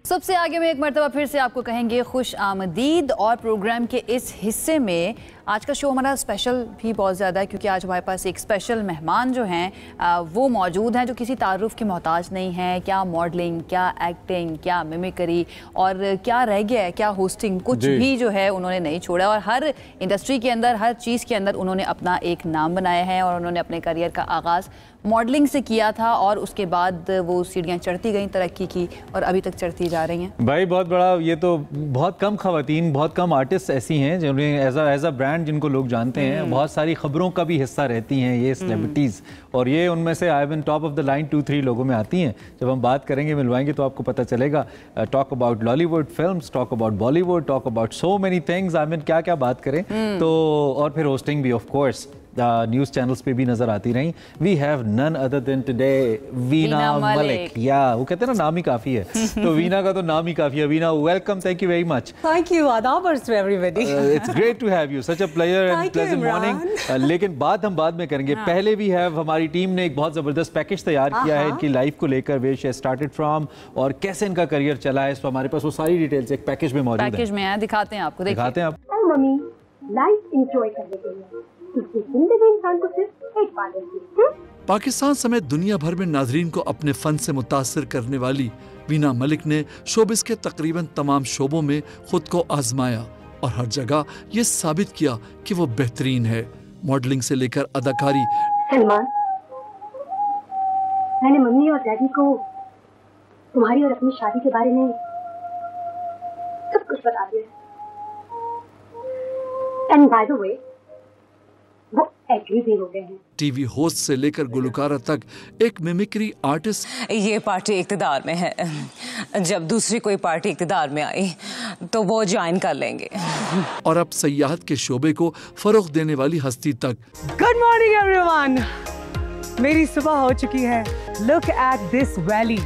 सबसे आगे में एक मरतबा फिर से आपको कहेंगे खुश आमदीद। और प्रोग्राम के इस हिस्से में आज का शो हमारा स्पेशल भी बहुत ज़्यादा है, क्योंकि आज हमारे पास एक स्पेशल मेहमान जो हैं वो मौजूद हैं, जो किसी तारुफ के मोहताज नहीं हैं। क्या मॉडलिंग, क्या एक्टिंग, क्या मिमिक्री और क्या रह गया है, क्या होस्टिंग, कुछ भी जो है उन्होंने नहीं छोड़ा। और हर इंडस्ट्री के अंदर, हर चीज़ के अंदर उन्होंने अपना एक नाम बनाया है। और उन्होंने अपने करियर का आगाज़ मॉडलिंग से किया था और उसके बाद वो सीढ़ियाँ चढ़ती गई, तरक्की की और अभी तक चढ़ती जा रही हैं। भाई बहुत बड़ा, ये तो बहुत कम खवातीन, बहुत कम आर्टिस्ट ऐसी हैं जिन्हें एज अ ब्रांड जिनको लोग जानते हैं। बहुत सारी खबरों का भी हिस्सा रहती हैं ये सेलिब्रिटीज़, और ये उनमें से I mean top of the line 2-3 लोगों में आती हैं। जब हम बात करेंगे, मिलवाएंगे तो आपको पता चलेगा। Talk about Lollywood films, talk about Bollywood, talk about so many things. I mean क्या क्या बात करें। तो और फिर होस्टिंग भी ऑफ कोर्स न्यूज़ चैनल्स पे भी नजर आती रही। We have none other than today Veena Malik. या वो कहते हैं ना, नाम ही काफ़ी है। तो वीना का तो नाम ही काफ़ी है। Veena, welcome, thank you very much. Thank you, आदाब to everybody. It's great to have you, such a pleasure and pleasant morning. लेकिन बात हम बाद में करेंगे। पहले भी है, हमारी टीम ने एक बहुत ज़बरदस्त पैकेज तैयार किया है इनकी लाइफ को लेकर, वे शी स्टार्टेड फ्रॉम और कैसे इनका करियर चला है। तो हमारे पास वो सारी डिटेल्स एक पैकेज में मौजूद है। पैकेज में है, दिखाते हैं आपको, दिखाते हैं आप। मम्मी, लाइफ एंजॉय करने के लिए जिंदगी इंसान को सिर्फ एक बार मिलती है। पाकिस्तान समेत दुनिया भर में नाजरीन को अपने फन से मुतासिर करने वाली वीना मलिक ने शोबिस के तकरीबन तमाम शोबों में खुद को आजमाया और हर जगह ये साबित किया कि वो बेहतरीन है। मॉडलिंग से लेकर अदाकारी। सलमान, मैंने मम्मी और डैडी को तुम्हारी और अपनी शादी के बारे में सब कुछ बता दिया। एंड बाय द वे, वो एग्री भी हो गए हैं। टीवी होस्ट से लेकर गुलकारा तक एक मिमिक्री आर्टिस्ट। ये पार्टी इक्तिदार में है, जब दूसरी कोई पार्टी इक्तिदार में आई तो वो ज्वाइन कर लेंगे। और अब सयाहत के शोबे को फरोग देने वाली हस्ती तक। गुड मॉर्निंग एवरीवन, मेरी सुबह हो चुकी है। लुक एट दिस वैली,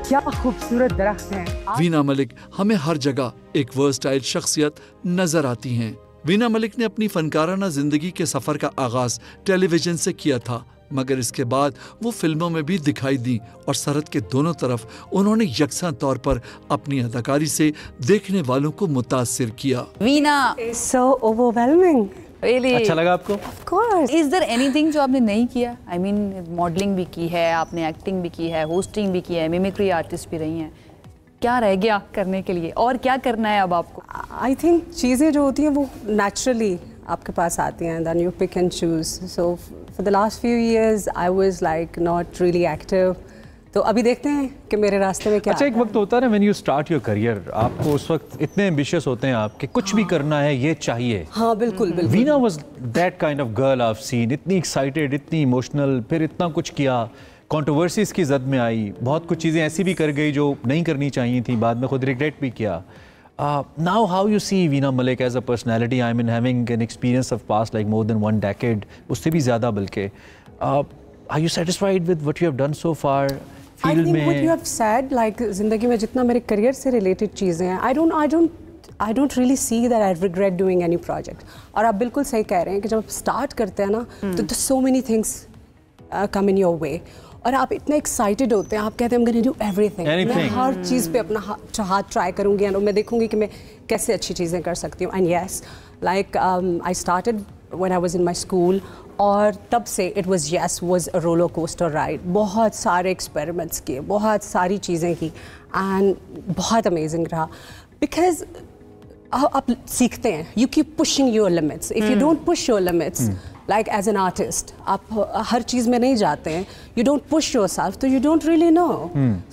क्या खूबसूरत दरख्त हैं। वीना मलिक हमें हर जगह एक वर्सटाइल शख्सियत नजर आती हैं। वीना मलिक ने अपनी फनकाराना जिंदगी के सफर का आगाज टेलीविजन से किया था, मगर इसके बाद वो फिल्मों में भी दिखाई दी और सरहद के दोनों तरफ उन्होंने यकसा तौर पर अपनी अदाकारी से देखने वालों को मुतासिर किया। Veena, so overwhelming. really? अच्छा लगा आपको? Of course. Is there anything जो आपने नहीं किया? I mean, मॉडलिंग भी की है आपने, एक्टिंग भी की है, होस्टिंग भी की है, मिमिक्री आर्टिस्ट भी रही हैं। क्या रह गया करने के लिए और क्या करना है अब आपको? I think चीज़ें जो होती हैं वो naturally आपके पास आती हैं, then you pick and choose. So for the last few years I was like not really active. तो अभी देखते हैं कि मेरे रास्ते में क्या। अच्छा, एक वक्त होता है ना when you start your career, आपको उस वक्त इतने ambitious होते हैं आप कि कुछ भी करना है, ये चाहिए। हाँ बिल्कुल बिल्कुल। Veena was that kind of girl I've seen, इतनी excited, इतनी emotional, फिर इतना कुछ किया, कंट्रोवर्सीज की जद में आई, बहुत कुछ चीज़ें ऐसी भी कर गई जो नहीं करनी चाहिए थी, बाद में खुद रिग्रेट भी किया। Now how you see Veena Malik as a personality, I mean having an experience of past like more than 1 decade, उससे भी ज़्यादा बल्कि, are you satisfied with what you have done so far field में? What you have said, like जिंदगी में जितना मेरे career से रिलेटेड चीज़ें हैं, I don't really see that I regret doing any project. और आप बिल्कुल सही कह रहे हैं कि जब आप स्टार्ट करते हैं ना तो so many things come in your way और आप इतने एक्साइटेड होते हैं, आप कहते हैं I'm gonna do everything. मैं हर चीज़ पे अपना हाथ ट्राई करूँगी और मैं देखूँगी कि मैं कैसे अच्छी चीज़ें कर सकती हूँ। And yes, like I started when I was in my school और तब से it was a roller coaster ride. बहुत सारे एक्सपेरिमेंट्स किए, बहुत सारी चीज़ें की एंड बहुत अमेजिंग रहा बिकॉज आप सीखते हैं, you keep pushing your limits. If you don't push your limits, like as an artist, आप हर चीज़ में नहीं जाते हैं, you don't push yourself, तो you don't really know.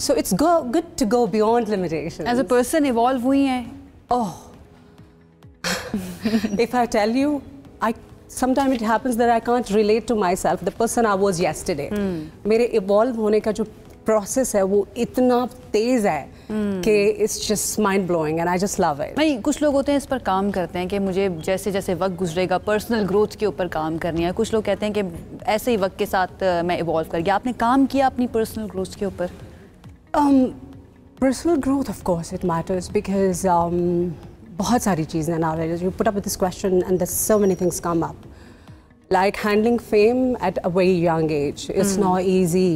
So it's good to go beyond limitations. As a person evolve हुई हैं? Oh, if I tell you, sometimes it happens that I can't relate to myself, the person I was yesterday. मेरे evolve होने का जो process है वो इतना तेज है कि it's just mind blowing and I just love it. नहीं, कुछ लोग होते हैं इस पर काम करते हैं कि मुझे जैसे जैसे वक्त गुजरेगा पर्सनल ग्रोथ के ऊपर काम करनी है। कुछ लोग कहते हैं कि ऐसे ही वक्त के साथ मैं इवॉल्व कर गया। आपने काम किया अपनी पर्सनल ग्रोथ के ऊपर? Personal growth of course it matters because बहुत सारी चीज़ें nowadays you put up with this question and there so many things come up like handling fame at a very young age. It's not easy.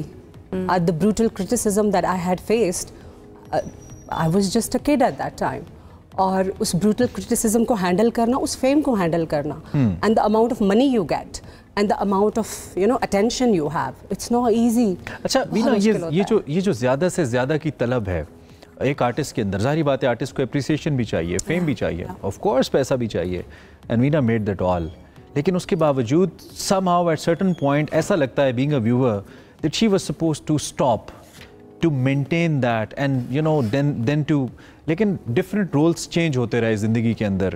The brutal criticism that I had faced I was just a kid at that time, और उस brutal criticism को handle करना, उस fame को handle करना, and the amount of money you get and the amount of attention you have, it's not easy. अच्छा वीना, ये जो ज़्यादा से ज़्यादा की तलब है एक आर्टिस्ट के अंदर, जाहिर बात है आर्टिस्ट को अप्रिसिएशन भी चाहिए, फेम भी चाहिए, ऑफ कोर्स पैसा भी चाहिए, and Veena made that all, लेकिन उसके बावजूद somehow at certain point ऐसा लगता है being a viewer that she was supposed to stop to maintain that and then to, लेकिन different roles change होते रहे ज़िंदगी के अंदर.